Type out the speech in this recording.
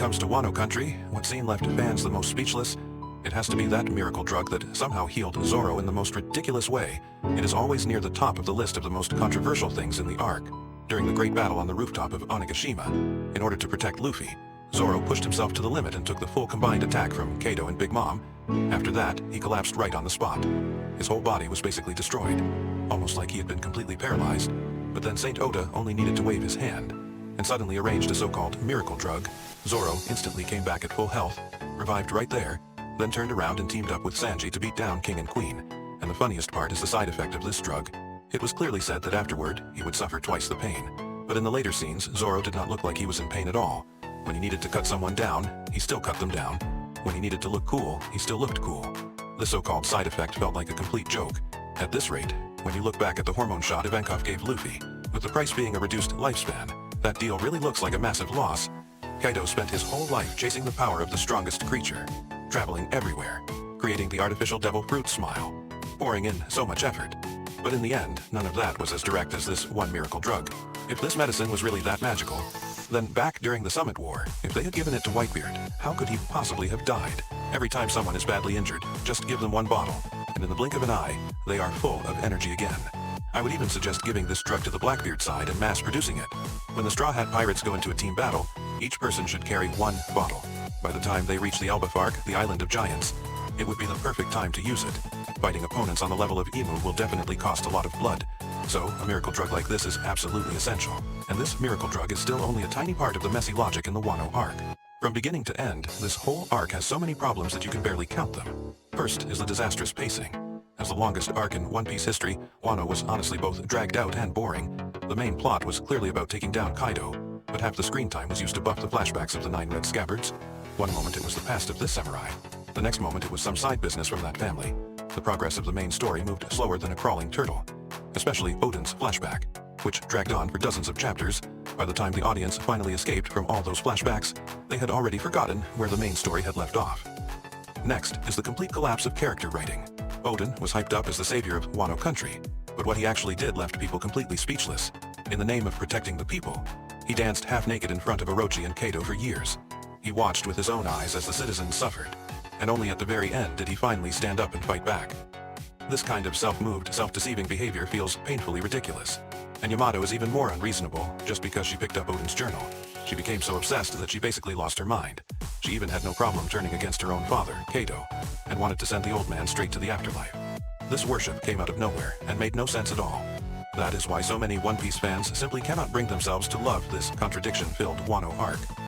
comes to Wano country, what scene left fans the most speechless? It has to be that miracle drug that somehow healed Zoro in the most ridiculous way. It is always near the top of the list of the most controversial things in the arc. During the great battle on the rooftop of Onigashima, in order to protect Luffy, Zoro pushed himself to the limit and took the full combined attack from Kaido and Big Mom. After that, he collapsed right on the spot. His whole body was basically destroyed, almost like he had been completely paralyzed. But then Saint Oda only needed to wave his hand, and suddenly arranged a so-called miracle drug. Zoro instantly came back at full health, revived right there, then turned around and teamed up with Sanji to beat down King and Queen. And the funniest part is the side effect of this drug. It was clearly said that afterward, he would suffer twice the pain. But in the later scenes, Zoro did not look like he was in pain at all. When he needed to cut someone down, he still cut them down. When he needed to look cool, he still looked cool. The so-called side effect felt like a complete joke. At this rate, when you look back at the hormone shot Ivankov gave Luffy, with the price being a reduced lifespan, that deal really looks like a massive loss. Kaido spent his whole life chasing the power of the strongest creature, traveling everywhere, creating the artificial devil fruit smile, pouring in so much effort. But in the end, none of that was as direct as this one miracle drug. If this medicine was really that magical, then back during the Summit War, if they had given it to Whitebeard, how could he possibly have died? Every time someone is badly injured, just give them one bottle, and in the blink of an eye, they are full of energy again. I would even suggest giving this drug to the Blackbeard side and mass producing it. When the Straw Hat Pirates go into a team battle, each person should carry one bottle. By the time they reach the Elbafark, the Island of Giants, it would be the perfect time to use it. Fighting opponents on the level of Emu will definitely cost a lot of blood. So, a miracle drug like this is absolutely essential. And this miracle drug is still only a tiny part of the messy logic in the Wano arc. From beginning to end, this whole arc has so many problems that you can barely count them. First is the disastrous pacing. As the longest arc in One Piece history, Wano was honestly both dragged out and boring. The main plot was clearly about taking down Kaido, but half the screen time was used to buff the flashbacks of the 9 red scabbards. One moment it was the past of this samurai. The next moment it was some side business from that family. The progress of the main story moved slower than a crawling turtle. Especially Oden's flashback, which dragged on for dozens of chapters. By the time the audience finally escaped from all those flashbacks, they had already forgotten where the main story had left off. Next is the complete collapse of character writing. Oden was hyped up as the savior of Wano country, but what he actually did left people completely speechless. In the name of protecting the people, he danced half-naked in front of Orochi and Kaido for years. He watched with his own eyes as the citizens suffered, and only at the very end did he finally stand up and fight back. This kind of self-moved, self-deceiving behavior feels painfully ridiculous. And Yamato is even more unreasonable just because she picked up Oden's journal. She became so obsessed that she basically lost her mind. She even had no problem turning against her own father, Kaido, and wanted to send the old man straight to the afterlife. This worship came out of nowhere and made no sense at all. That is why so many One Piece fans simply cannot bring themselves to love this contradiction-filled Wano arc.